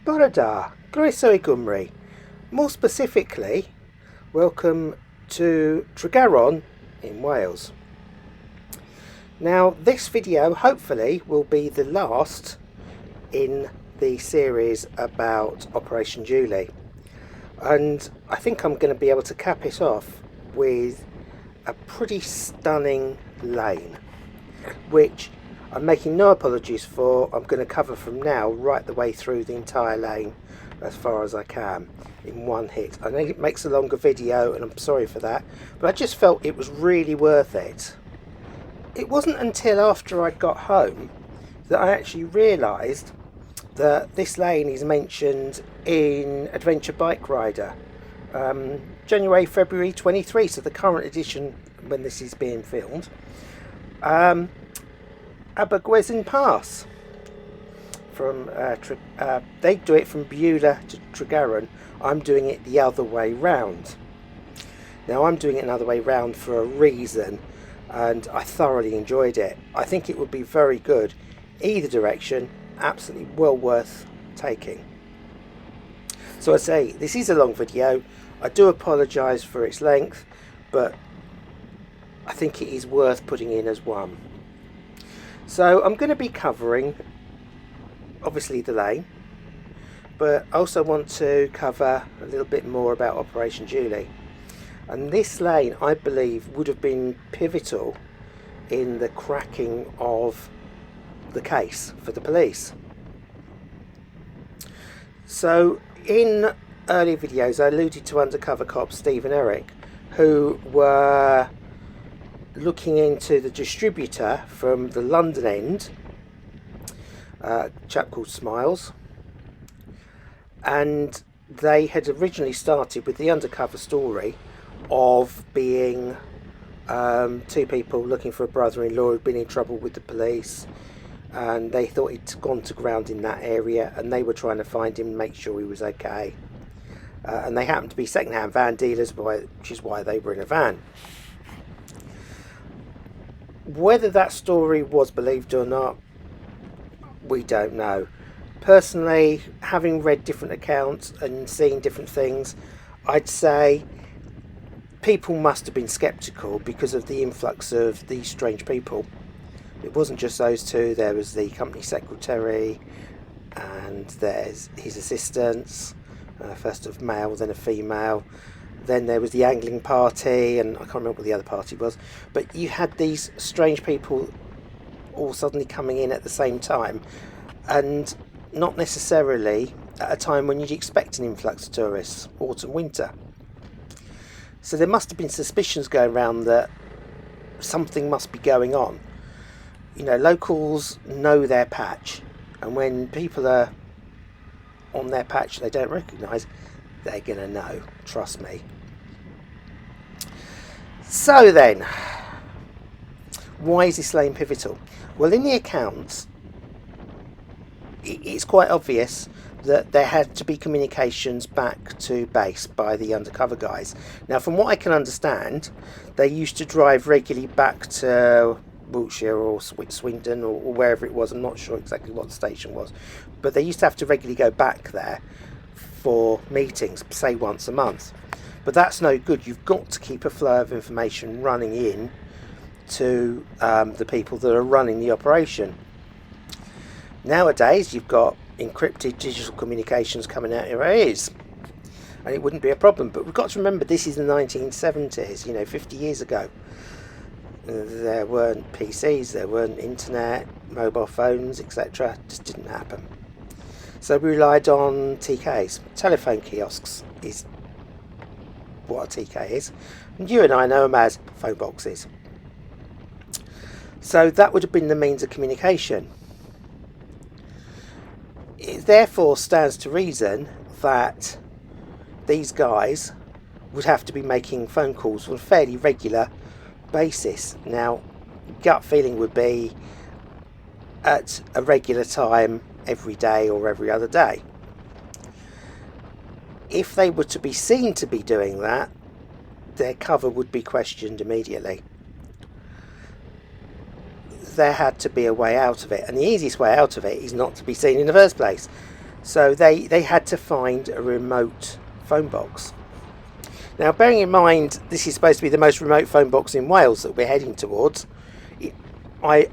Bore da, Croeso I Gymru. More specifically, welcome to Tregaron in Wales. Now, this video hopefully will be the last in the series about Operation Julie, and I think I'm going to be able to cap it off with a pretty stunning lane, which I'm making no apologies for. I'm going to cover from now right the way through the entire lane as far as I can in one hit. I know it makes a longer video and I'm sorry for that, but I just felt it was really worth it. It wasn't until after I got home that I actually realised that this lane is mentioned in Adventure Bike Rider, January, February 23, so the current edition when this is being filmed. Abergwesyn Pass from they do it from Beulah to Tregaron. I'm doing it the other way round. Now I'm doing it another way round for a reason, and I thoroughly enjoyed it. I think it would be very good either direction, absolutely well worth taking. So I say this is a long video. I do apologise for its length, but I think it is worth putting in as one. So I'm going to be covering obviously the lane, but I also want to cover a little bit more about Operation Julie. And this lane, I believe, would have been pivotal in the cracking of the case for the police. So in earlier videos I alluded to undercover cops Steve and Eric, who were looking into the distributor from the London end, a chap called Smiles, and they had originally started with the undercover story of being two people looking for a brother-in-law who'd been in trouble with the police, and they thought he'd gone to ground in that area and they were trying to find him and make sure he was okay, and they happened to be second-hand van dealers, which is why they were in a van. Whether that story was believed or not, we don't know. Personally, having read different accounts and seen different things, I'd say people must have been sceptical because of the influx of these strange people. It wasn't just those two. There was the company secretary, and there's his assistants, first a male, then a female. Then there was the angling party, and I can't remember what the other party was. But you had these strange people all suddenly coming in at the same time, and not necessarily at a time when you'd expect an influx of tourists, autumn, winter. So there must have been suspicions going around that something must be going on. You know, locals know their patch, and when people are on their patch they don't recognise, they're going to know, trust me. So then, why is this lane pivotal? Well, in the accounts, it's quite obvious that there had to be communications back to base by the undercover guys. Now, from what I can understand, they used to drive regularly back to Wiltshire or Swindon or wherever it was. I'm not sure exactly what the station was, but they used to have to regularly go back there for meetings, say once a month. But that's no good. You've got to keep a flow of information running in to the people that are running the operation. Nowadays you've got encrypted digital communications coming out your ears, and it wouldn't be a problem. But we've got to remember this is the 1970s, 50 years ago. There weren't PCs, there weren't internet, mobile phones, etc. It just didn't happen. So we relied on TKs. Telephone kiosks is what a TK is, and you and I know them as phone boxes. So that would have been the means of communication. It therefore stands to reason that these guys would have to be making phone calls on a fairly regular basis. Now, gut feeling would be at a regular time every day or every other day. If they were to be seen to be doing that, their cover would be questioned immediately. There had to be a way out of it, and the easiest way out of it is not to be seen in the first place. So they had to find a remote phone box. Now, bearing in mind this is supposed to be the most remote phone box in Wales that we're heading towards, I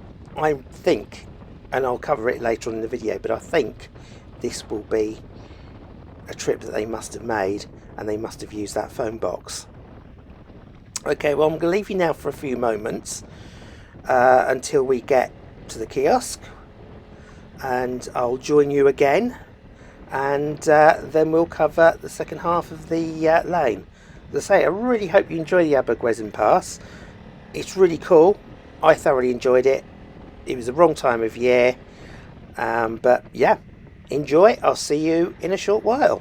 think, and I'll cover it later on in the video, but I think this will be a trip that they must have made, and they must have used that phone box. Okay, well, I'm going to leave you now for a few moments until we get to the kiosk, and I'll join you again, and then we'll cover the second half of the lane. As I say, I really hope you enjoy the Abergwesyn Pass. It's really cool. I thoroughly enjoyed it. It was the wrong time of year, but yeah, enjoy. I'll see you in a short while.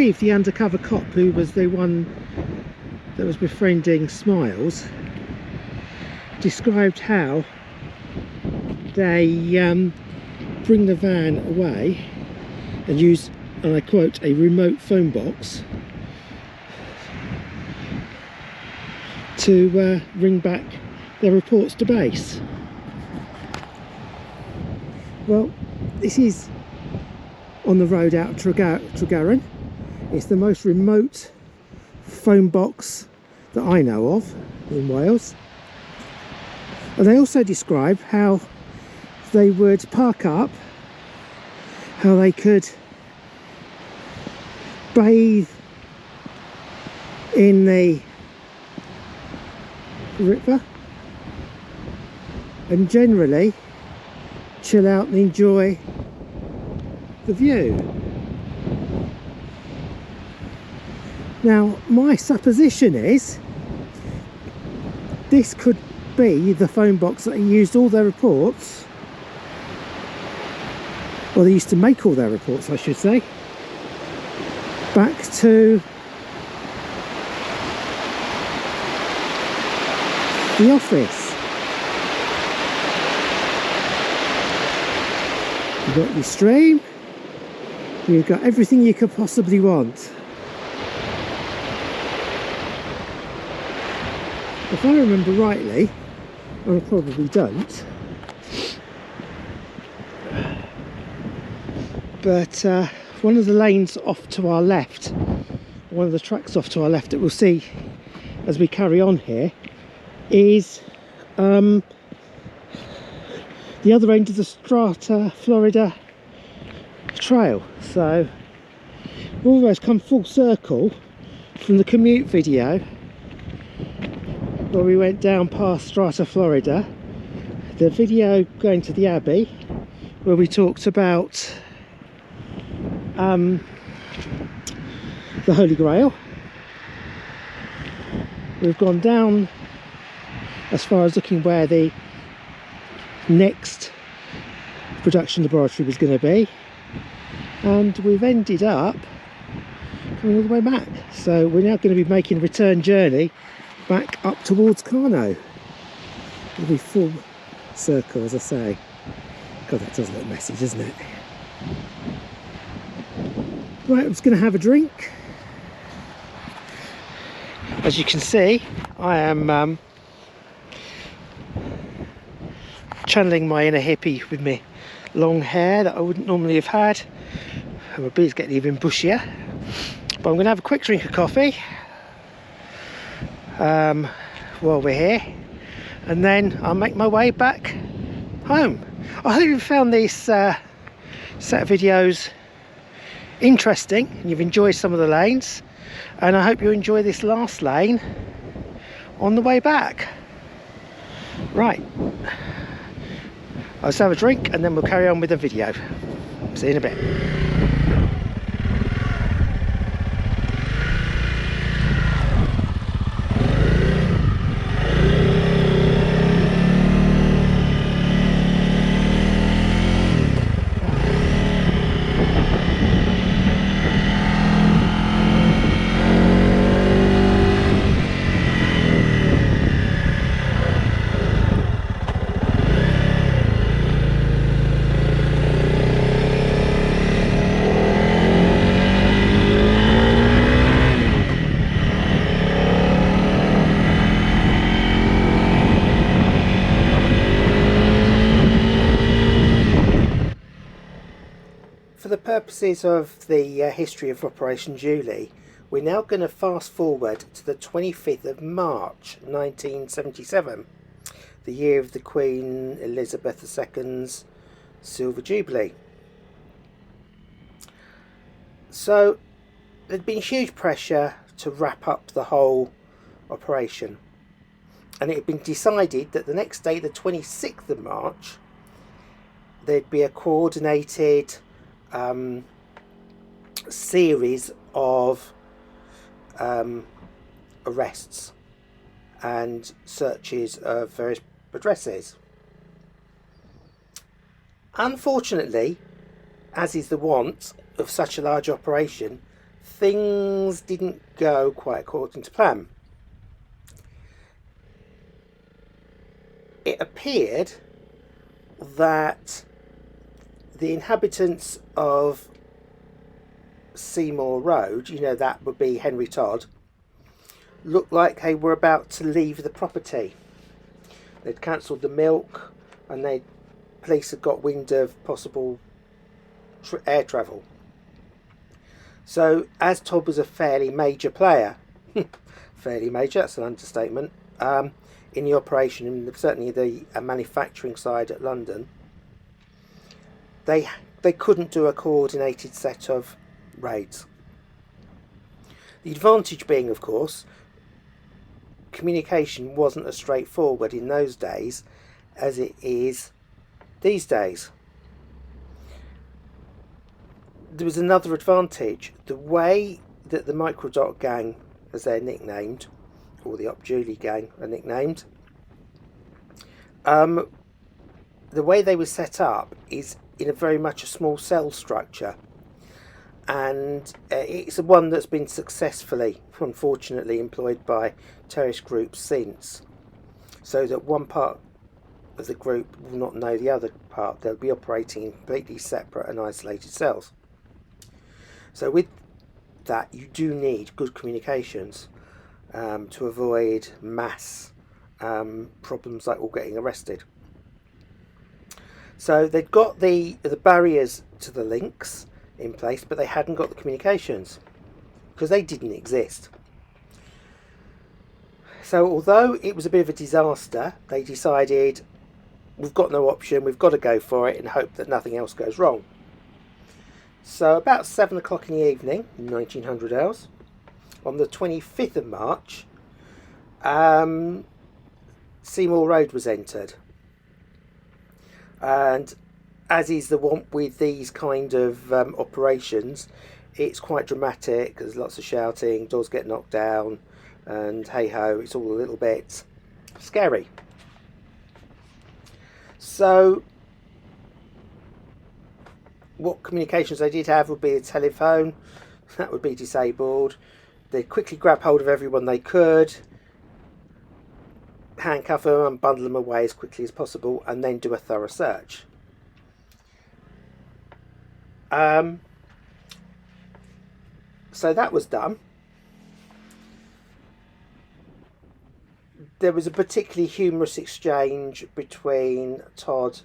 believe the undercover cop, who was the one that was befriending Smiles, described how they bring the van away and use, and I quote, a remote phone box to ring back their reports to base. Well, this is on the road out of Tregaron. It's the most remote phone box that I know of in Wales. And they also describe how they would park up, how they could bathe in the river and generally chill out and enjoy the view. Now, my supposition is this could be the phone box that they used all their reports, or they used to make all their reports, I should say, back to the office. You've got your stream, you've got everything you could possibly want. If I remember rightly, and I probably don't, but one of the lanes off to our left, one of the tracks off to our left that we'll see as we carry on here, is the other end of the Strata, Florida trail. So we've almost come full circle from the commute video where we went down past Strata, Florida, the video going to the Abbey where we talked about the Holy Grail. We've gone down as far as looking where the next production laboratory was going to be, and we've ended up coming all the way back. So we're now going to be making a return journey back up towards Carno. It'll be full circle, as I say. God, that does look messy, doesn't it? Right, I'm just going to have a drink. As you can see, I am channeling my inner hippie with my long hair that I wouldn't normally have had. And my beard's getting even bushier. But I'm going to have a quick drink of coffee while we're here, and then I'll make my way back home. I hope you found this set of videos interesting and you've enjoyed some of the lanes, and I hope you enjoy this last lane on the way back. Right, let's have a drink and then we'll carry on with the video. See you in a bit. For the purposes of the history of Operation Julie, we're now going to fast forward to the 25th of March 1977, the year of the Queen Elizabeth II's Silver Jubilee. So there'd been huge pressure to wrap up the whole operation, and it had been decided that the next day, the 26th of March, there'd be a coordinated series of arrests and searches of various addresses. Unfortunately, as is the wont of such a large operation, things didn't go quite according to plan. It appeared that the inhabitants of Seymour Road, you know, that would be Henry Todd, looked like they were about to leave the property. They'd cancelled the milk, and police had got wind of possible air travel. So, as Todd was a fairly major player, fairly major, that's an understatement, in the operation, and certainly the manufacturing side at London, they couldn't do a coordinated set of raids. The advantage being, of course, communication wasn't as straightforward in those days as it is these days. There was another advantage. The way that the Microdot gang, as they're nicknamed, or the Up Julie gang are nicknamed, the way they were set up is in a very much a small cell structure, and it's one that's been successfully, unfortunately, employed by terrorist groups since, so that one part of the group will not know the other part. They'll be operating in completely separate and isolated cells. So with that, you do need good communications to avoid mass problems like all getting arrested. So they'd got the barriers to the links in place, but they hadn't got the communications because they didn't exist. So although it was a bit of a disaster, they decided, we've got no option, we've got to go for it and hope that nothing else goes wrong. So about 7 o'clock in the evening, 1900 hours, on the 25th of March, Seymour Road was entered. And as is the want with these kind of operations, it's quite dramatic. There's lots of shouting, doors get knocked down, and hey ho, it's all a little bit scary. So what communications they did have would be a telephone, that would be disabled. They'd quickly grab hold of everyone they could, handcuff them and bundle them away as quickly as possible, and then do a thorough search. So that was done. There was a particularly humorous exchange between Todd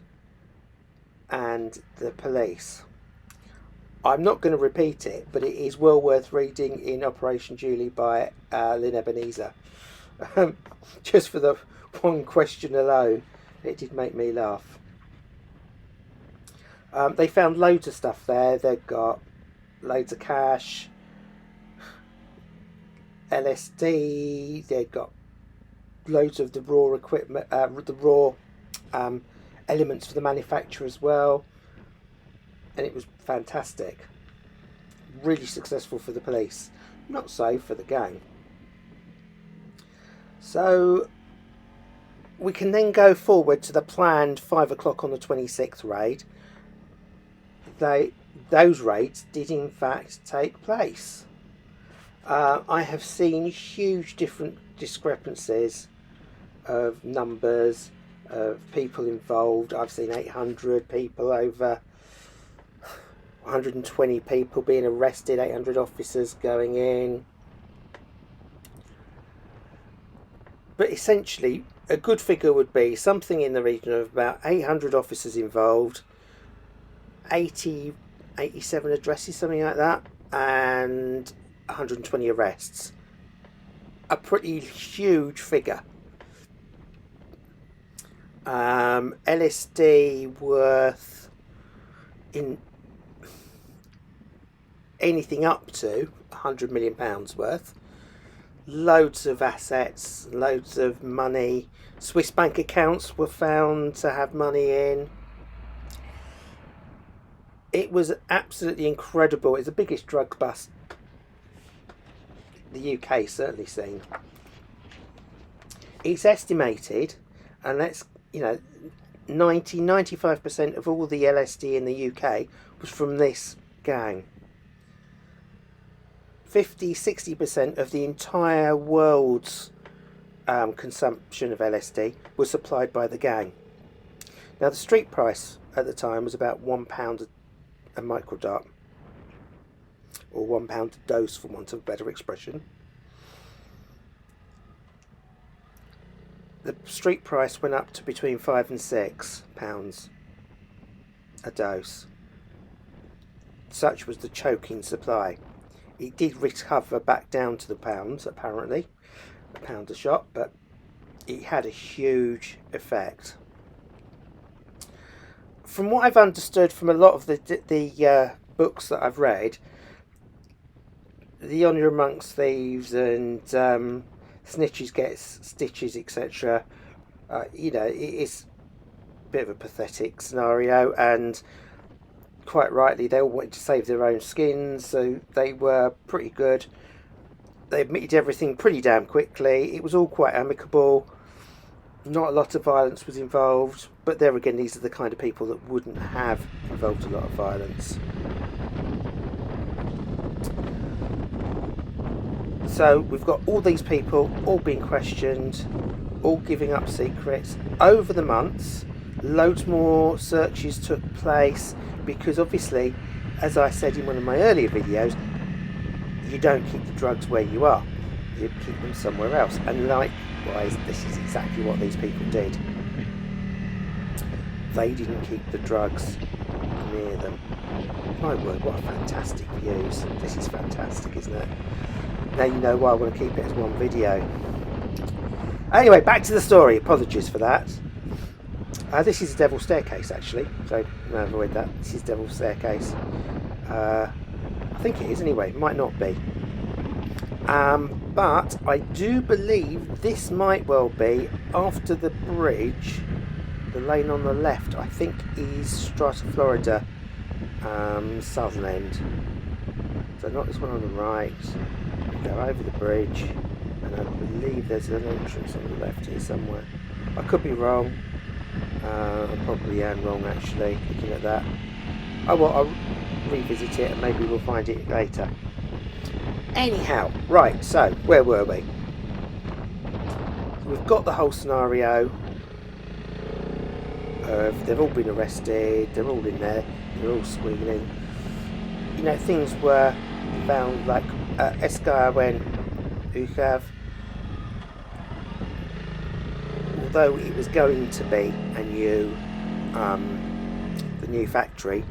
and the police. I'm not going to repeat it, but it is well worth reading in Operation Julie by Lynn Ebenezer. Just for the one question alone, it did make me laugh. They found loads of stuff there. They've got loads of cash, LSD, they've got loads of the raw equipment, the raw elements for the manufacture as well, and it was fantastic. Really successful for the police, not so for the gang. So we can then go forward to the planned 5 o'clock on the 26th raid. Those raids did in fact take place. I have seen huge different discrepancies of numbers of people involved. I've seen 800 people, over 120 people being arrested, 800 officers going in. But essentially, a good figure would be something in the region of about 800 officers involved, 87 addresses, something like that, and 120 arrests. A pretty huge figure. LSD worth in anything up to £100 million worth. Loads of assets, loads of money. Swiss bank accounts were found to have money in. It was absolutely incredible. It's the biggest drug bust the UK certainly seen. It's estimated, and let's, 95% of all the LSD in the UK was from this gang. 50-60% of the entire world's consumption of LSD was supplied by the gang. Now, the street price at the time was about £1 a microdot, or £1 a dose, for want of a better expression. The street price went up to between £5 and £6 a dose. Such was the choking supply. It did recover back down to the pounds, apparently, £1 a shot, but it had a huge effect. From what I've understood from a lot of the books that I've read, the honour amongst thieves and snitches gets stitches, etc. You know, it's a bit of a pathetic scenario, and quite rightly they all wanted to save their own skins, so they were pretty good. They admitted everything pretty damn quickly. It was all quite amicable. Not a lot of violence was involved, but there again, these are the kind of people that wouldn't have involved a lot of violence. So we've got all these people all being questioned, all giving up secrets. Over the months, loads more searches took place, because obviously, as I said in one of my earlier videos, you don't keep the drugs where you are, you keep them somewhere else. And likewise, this is exactly what these people did. They didn't keep the drugs near them. My word, what a fantastic views. This is fantastic, isn't it? Now you know why I want to keep it as one video. Anyway, back to the story. Apologies for that. This is Devil's Staircase, actually, so no, avoid that. This is Devil's Staircase. I think it is anyway, it might not be. But I do believe this might well be after the bridge. The lane on the left, I think, is Strata, Florida, southern end. So not this one on the right. We go over the bridge, and I believe there's an entrance on the left here somewhere. I could be wrong. I probably am wrong, actually, looking at that. Oh well, I'll revisit it and maybe we'll find it later. Anyhow, right, so where were we? We've got the whole scenario of they've all been arrested, they're all in there, they're all squealing. You know, things were found, like Abergwesyn, Uchav. Although it was going to be the new factory,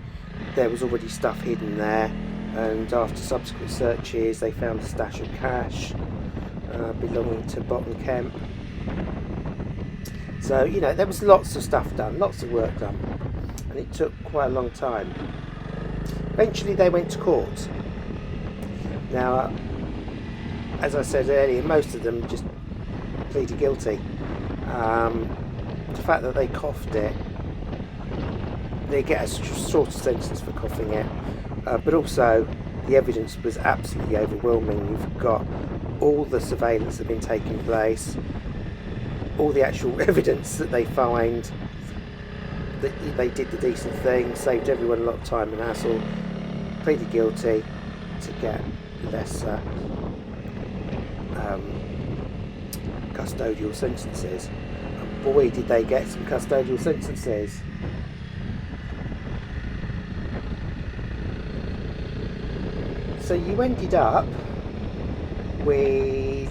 there was already stuff hidden there, and after subsequent searches they found a stash of cash belonging to Bottom Kemp. So, you know, there was lots of stuff done, lots of work done, and it took quite a long time. Eventually they went to court. Now, as I said earlier, most of them just pleaded guilty. The fact that they coughed it, they get a shorter sentence for coughing it, but also the evidence was absolutely overwhelming. You've got all the surveillance that had been taking place, all the actual evidence that they find that they did the decent thing, saved everyone a lot of time and hassle, pleaded guilty to get lesser custodial sentences. And boy, did they get some custodial sentences. So you ended up with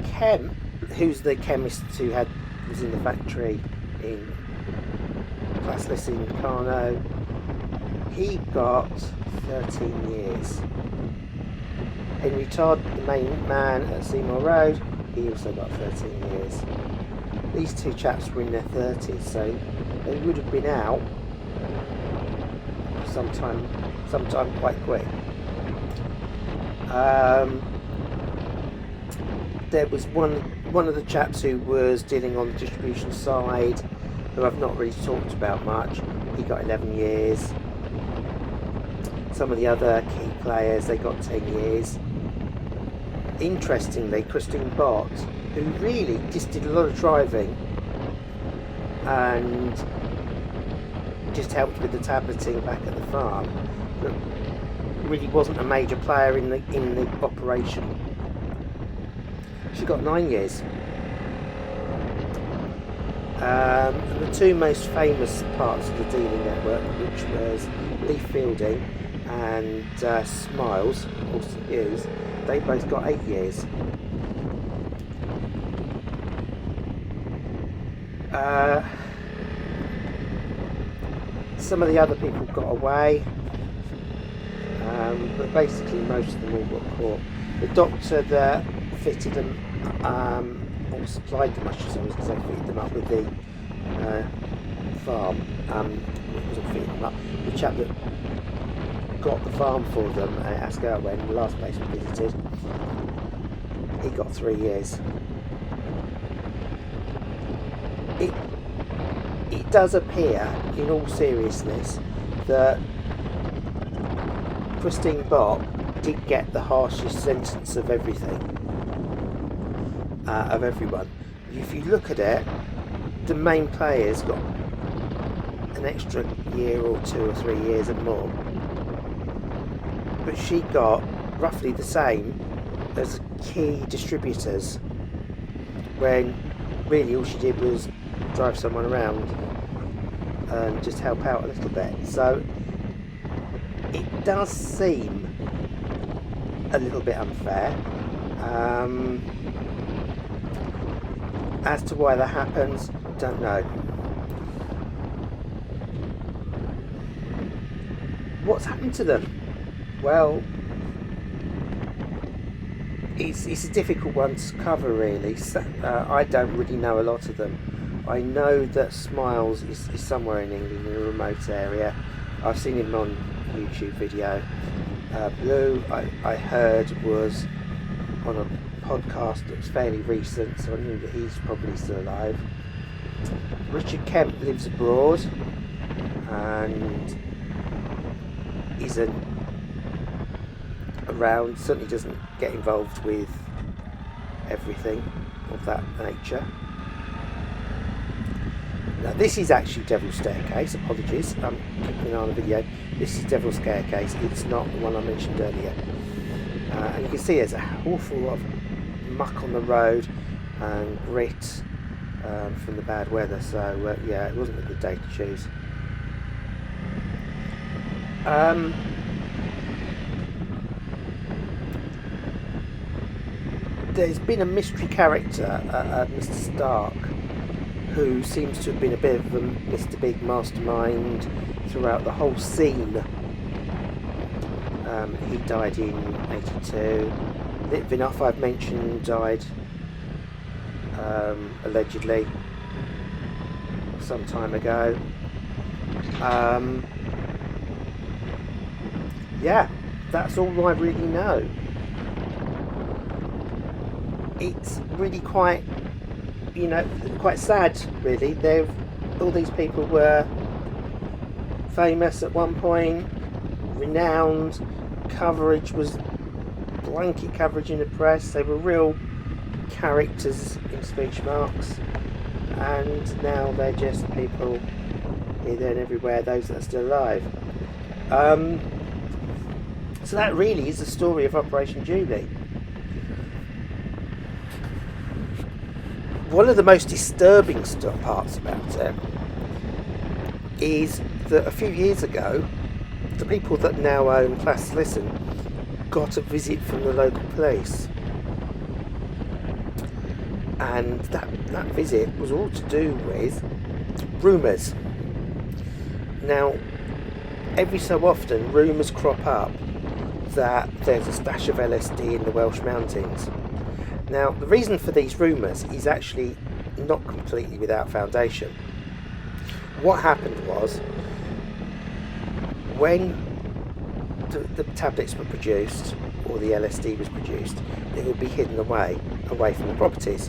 Kemp, who's the chemist who was in the factory in Classless in Carno. He got 13 years. Henry Todd, the main man at Seymour Road, he also got 13 years. These two chaps were in their 30s, so they would have been out sometime quite quick. There was one of the chaps who was dealing on the distribution side, who I've not really talked about much. He got 11 years. Some of the other key players, they got 10 years. Interestingly, Christine Bott, who really just did a lot of driving and just helped with the tableting back at the farm, but really wasn't a major player in the operation. She got 9 years. And the two most famous parts of the dealing network, which was Lee Fielding and Smiles, Austin Hughes, they both got 8 years. Some of the other people got away, but basically most of them all got caught. The doctor that fitted them, or supplied them, I should say, because they fitted them up with the farm. It wasn't fitting them up. The chap that got the farm for them at Abergwesyn, the last place we visited, he got 3 years. It does appear, in all seriousness, that Christine Bott did get the harshest sentence of everything, of everyone. If you look at it, the main players got an extra year or 2 or 3 years and more, but she got roughly the same as key distributors, when really all she did was drive someone around and just help out a little bit. So it does seem a little bit unfair. As to why that happens, don't know. What's happened to them? Well, it's a difficult one to cover, really. I don't really know a lot of them. I know that Smiles is somewhere in England, in a remote area. I've seen him on YouTube video. Blue, I heard, was on a podcast that was fairly recent, so I knew that he's probably still alive. Richard Kemp lives abroad and isn't around, certainly doesn't get involved with everything of that nature. Now this is actually Devil's Staircase, apologies, I'm keeping an eye on the video. This is Devil's Staircase, it's not the one I mentioned earlier. And you can see there's an awful lot of muck on the road and grit from the bad weather, so yeah, it wasn't a good day to choose. There's been a mystery character, Mr. Stark, who seems to have been a bit of a Mr. Big mastermind throughout the whole scene. He died in 82. Litvinoff, I've mentioned, died allegedly some time ago. Yeah, that's all I really know. It's really quite, quite sad, really. All these people were famous at one point, renowned. Coverage was blanket coverage in the press. They were real characters in speech marks, and now they're just people here, there, and everywhere. Those that are still alive. So that really is the story of Operation Julie. One of the most disturbing parts about it is that a few years ago, the people that now own Class Listen got a visit from the local police, and that visit was all to do with rumours. Now, every so often rumours crop up that there's a stash of LSD in the Welsh mountains. Now, the reason for these rumours is actually not completely without foundation. What happened was, when the tablets were produced, or the LSD was produced, it would be hidden away from the properties.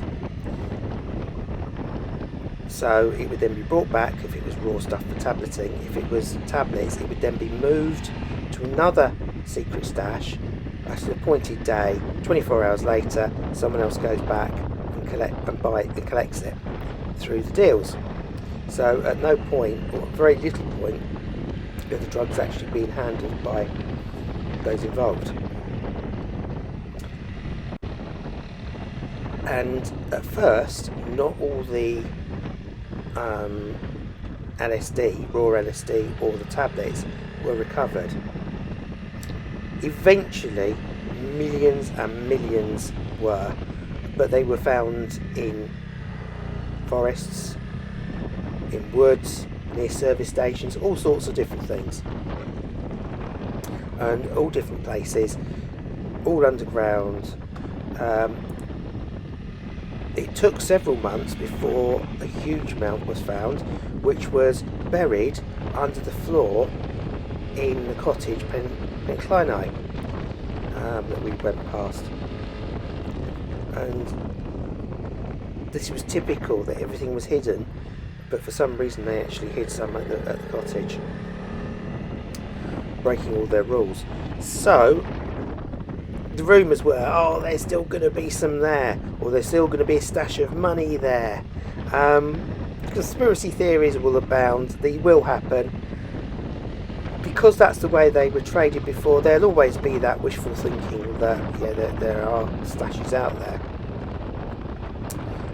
So it would then be brought back if it was raw stuff for tableting. If it was tablets, it would then be moved to another secret stash at an appointed day. 24 hours later, someone else goes back and collects it through the deals. So at no point, or very little point, are the drugs actually being handled by those involved. And at first, not all the LSD, raw LSD, or the tablets were recovered. Eventually, millions and millions were, but they were found in forests, in woods, near service stations, all sorts of different things, and all different places, all underground. It took several months before a huge amount was found, which was buried under the floor in the cottage Penclini that we went past. And this was typical, that everything was hidden, but for some reason they actually hid some at the cottage, breaking all their rules. So the rumours were, oh, there's still going to be some there, or there's still going to be a stash of money there. Conspiracy theories will abound. They will happen. Because that's the way they were traded before, there'll always be that wishful thinking that, there are stashes out there.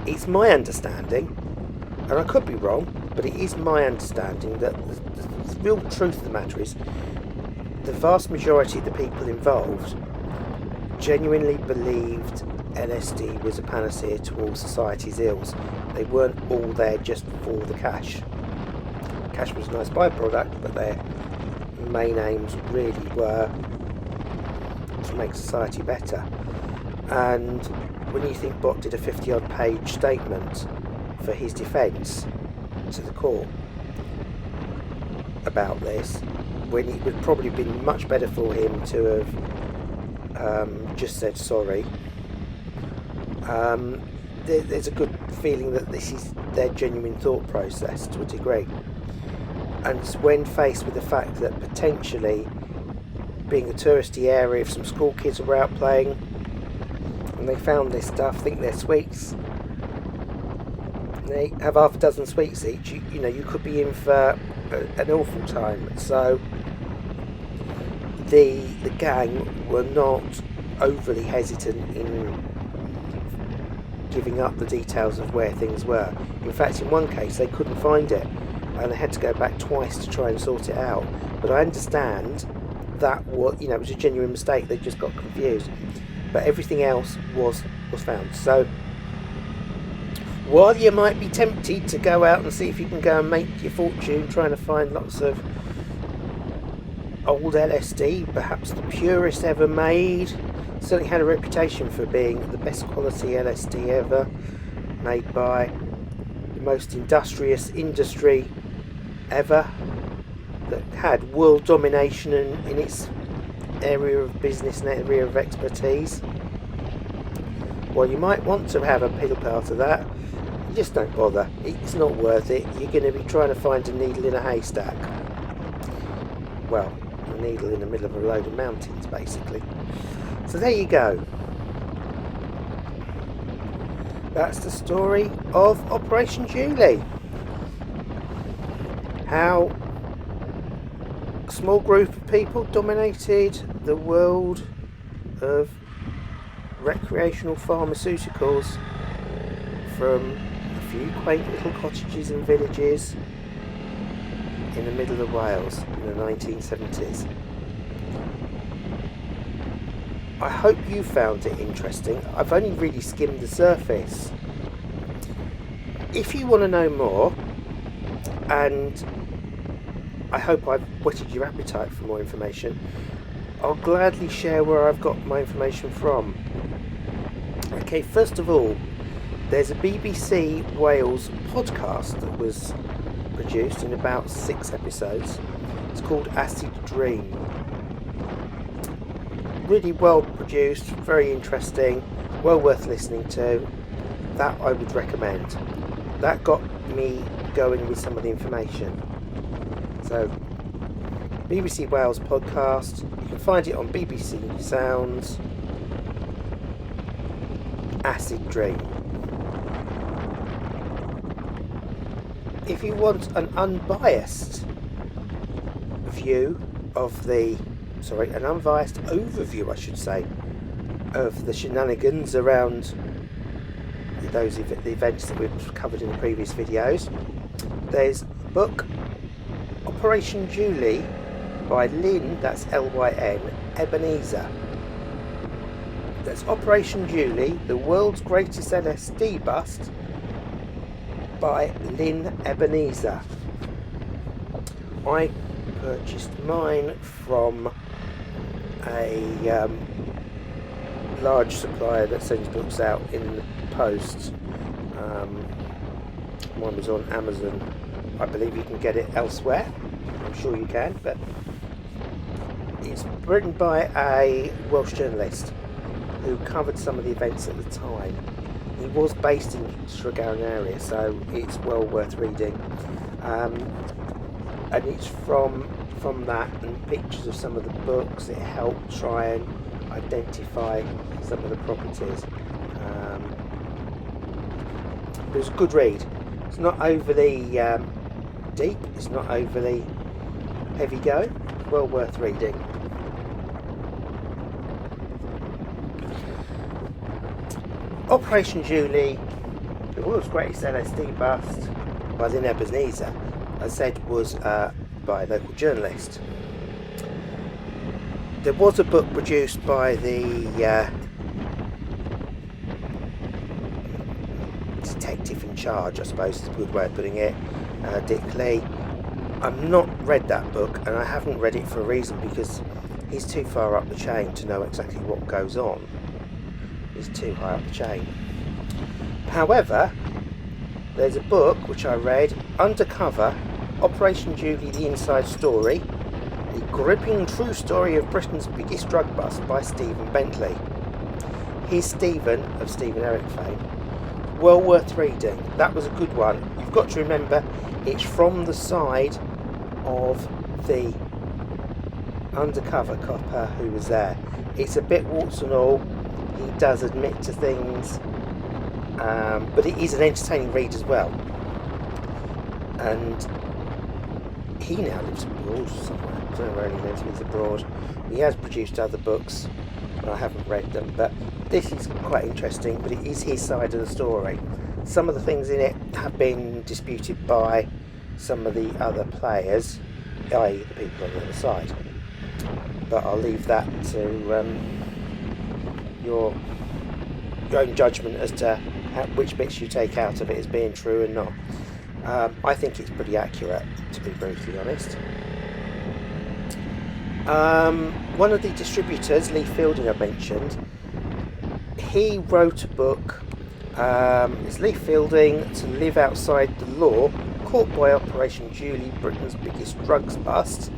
It's my understanding, and I could be wrong, but it is my understanding that the real truth of the matter is the vast majority of the people involved genuinely believed LSD was a panacea to all society's ills. They weren't all there just for the cash. Cash was a nice byproduct, but their main aims really were to make society better. And when you think Bott did a 50-odd page statement for his defence to the court about this, when it would probably been much better for him to have just said sorry. There's a good feeling that this is their genuine thought process to a degree. And when faced with the fact that potentially, being a touristy area, if some school kids were out playing and they found this stuff, think they're sweets, they have half a dozen sweets each, you could be in for an awful time. So the gang were not overly hesitant in giving up the details of where things were. In fact, in one case they couldn't find it and they had to go back twice to try and sort it out. But I understand that it was a genuine mistake. They just got confused. But everything else was found. So while you might be tempted to go out and see if you can go and make your fortune trying to find lots of old LSD, perhaps the purest ever made, certainly had a reputation for being the best quality LSD ever made by the most industrious industry ever, that had world domination in its area of business and area of expertise. Well, you might want to have a pill part of that. Just don't bother. It's not worth it. You're going to be trying to find a needle in a haystack. Well, a needle in the middle of a load of mountains, basically. So there you go. That's the story of Operation Julie. How a small group of people dominated the world of recreational pharmaceuticals from a few quaint little cottages and villages in the middle of Wales in the 1970s. I hope you found it interesting. I've only really skimmed the surface. If you want to know more, and I hope I've whetted your appetite for more information, I'll gladly share where I've got my information from. Okay, first of all, there's a BBC Wales podcast that was produced in about 6 episodes. It's called Acid Dream. Really well produced, very interesting, well worth listening to. That I would recommend. That got me going with some of the information. So, BBC Wales podcast, you can find it on BBC Sounds. Acid Dream. If you want an unbiased view of the an unbiased overview, I should say, of the shenanigans around the events that we've covered in the previous videos. There's book Operation Julie by Lynn, that's Lyn, Ebenezer. That's Operation Julie, the world's greatest LSD bust by Lynn Ebenezer. I purchased mine from a large supplier that sends books out in the post. Mine was on Amazon. I believe you can get it elsewhere. I'm sure you can, but it's written by a Welsh journalist who covered some of the events at the time. He was based in Tregaron area, so it's well worth reading. And it's from that and pictures of some of the books. It helped try and identify some of the properties. It was a good read. It's not overly deep, it's not overly heavy going, well worth reading. Operation Julie, the world's greatest LSD bust by Lynn Ebenezer, as I said, was by a local journalist. There was a book produced by the detective in charge, I suppose is a good way of putting it, Dick Lee. I've not read that book, and I haven't read it for a reason, because he's too far up the chain to know exactly what goes on. He's too high up the chain. However, there's a book which I read, Undercover, Operation Julie, the Inside Story, the gripping true story of Britain's biggest drug bust by Stephen Bentley. Here's Stephen of Stephen Eric fame. Well worth reading. That was a good one. You've got to remember, it's from the side of the undercover copper who was there. It's a bit warts and all. He does admit to things, but it is an entertaining read as well. And he now lives abroad somewhere. I don't know where he lives. He's abroad. He has produced other books, and I haven't read them, but this is quite interesting. But it is his side of the story. Some of the things in it have been disputed by some of the other players, i.e. the people on the other side. But I'll leave that to your own judgment as to which bits you take out of it as being true and not. I think it's pretty accurate, to be brutally honest. One of the distributors, Lee Fielding, I mentioned, he wrote a book. It's Lee Fielding, To Live Outside the Law, Caught by Operation Julie, Britain's Biggest Drugs Bust.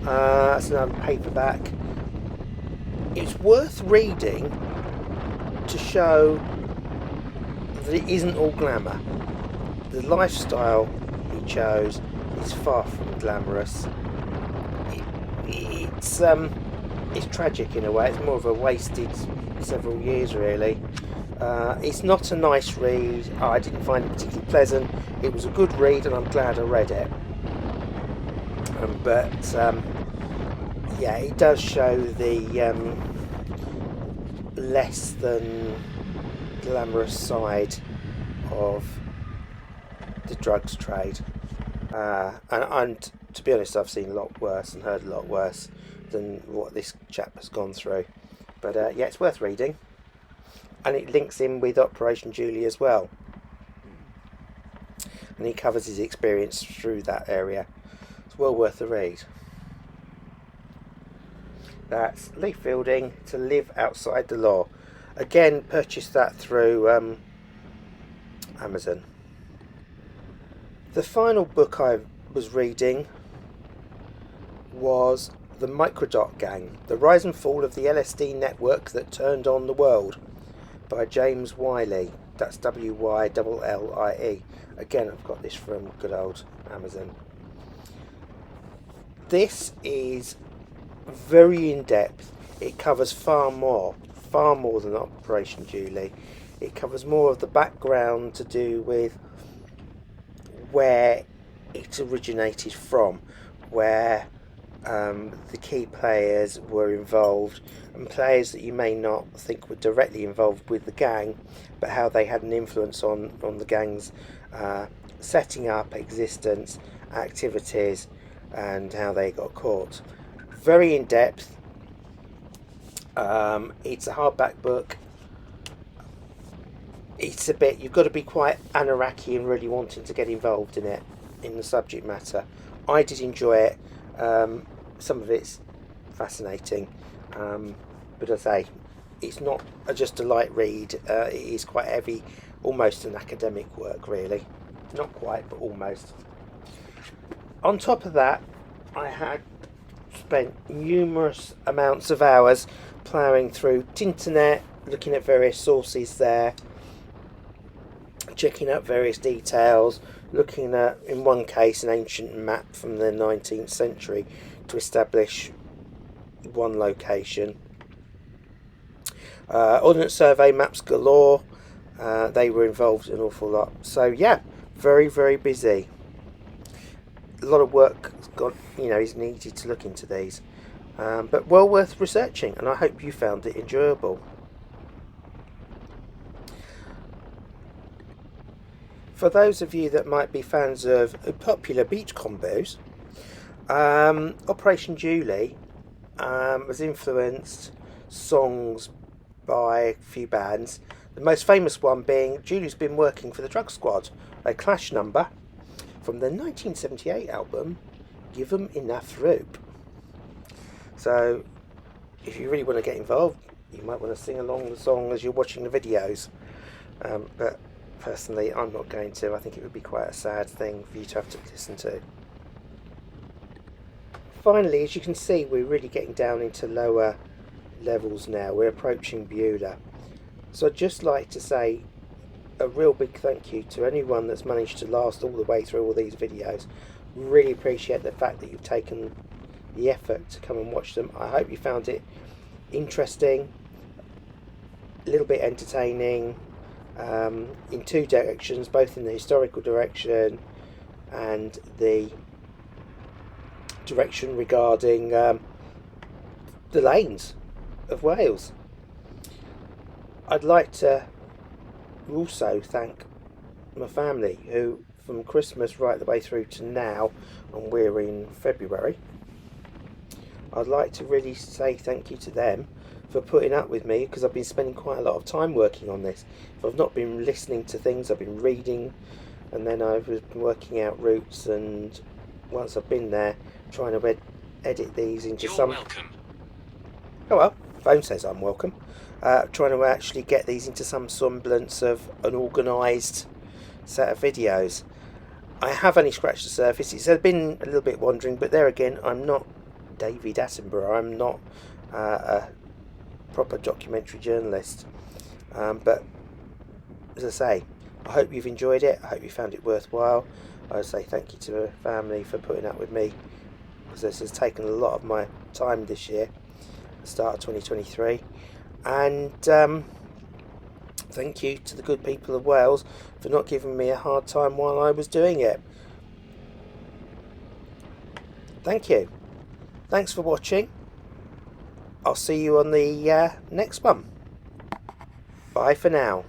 That's another paperback. It's worth reading to show that it isn't all glamour. The lifestyle he chose is far from glamorous. It's tragic in a way. It's more of a wasted several years, really. It's not a nice read. I didn't find it particularly pleasant. It was a good read, and I'm glad I read it. Yeah, it does show the less than glamorous side of the drugs trade. And to be honest, I've seen a lot worse and heard a lot worse than what this chap has gone through. But yeah, it's worth reading. And it links in with Operation Julie as well. And he covers his experience through that area. It's well worth the read. That's Lee Fielding, To Live Outside the Law. Again, purchased that through Amazon. The final book I was reading was The Microdot Gang, The Rise and Fall of the LSD Network That Turned on the World by James Wiley. That's Willie. Again, I've got this from good old Amazon. This is very in-depth. It covers far more than Operation Julie. It covers more of the background to do with where it originated from, where the key players were involved, and players that you may not think were directly involved with the gang, but how they had an influence on the gang's setting up, existence, activities, and how they got caught. Very in depth. It's a hardback book. It's a bit, you've got to be quite Anaraki and really wanting to get involved in it, in the subject matter. I did enjoy it. Some of it's fascinating, but as I say, it's not just a light read. It is quite heavy, almost an academic work, really. Not quite, but almost. On top of that, I had spent numerous amounts of hours ploughing through Tinternet, looking at various sources there, checking out various details, looking at, in one case, an ancient map from the 19th century to establish one location. Ordnance survey maps galore. They were involved an awful lot. So yeah, very, very busy. A lot of work is needed to look into these, but well worth researching, and I hope you found it enjoyable. For those of you that might be fans of popular beach combos, Operation Julie has influenced songs by a few bands. The most famous one being Julie's Been Working for the Drug Squad, a Clash number from the 1978 album Give 'Em Enough Rope. So if you really want to get involved, you might want to sing along the song as you're watching the videos, but personally I'm not going to. I think it would be quite a sad thing for you to have to listen to. Finally, as you can see, we're really getting down into lower levels now. We're approaching Beulah. So I'd just like to say a real big thank you to anyone that's managed to last all the way through all these videos. Really appreciate the fact that you've taken the effort to come and watch them. I hope you found it interesting, a little bit entertaining, in two directions, both in the historical direction and the direction regarding the lanes of Wales. I'd like to also thank my family, who from Christmas right the way through to now, and we're in February, I'd like to really say thank you to them for putting up with me, because I've been spending quite a lot of time working on this. If I've not been listening to things, I've been reading, and then I've been working out routes, and once I've been there, trying to edit these into You're welcome. Oh well, phone says I'm welcome. Trying to actually get these into some semblance of an organised set of videos. I have only scratched the surface. It's been a little bit wandering, but there again, I'm not David Attenborough. I'm not a proper documentary journalist. But as I say, I hope you've enjoyed it. I hope you found it worthwhile. I would say thank you to my family for putting up with me, because this has taken a lot of my time this year, the start of 2023. And thank you to the good people of Wales for not giving me a hard time while I was doing it. Thank you. Thanks for watching. I'll see you on the next one. Bye for now.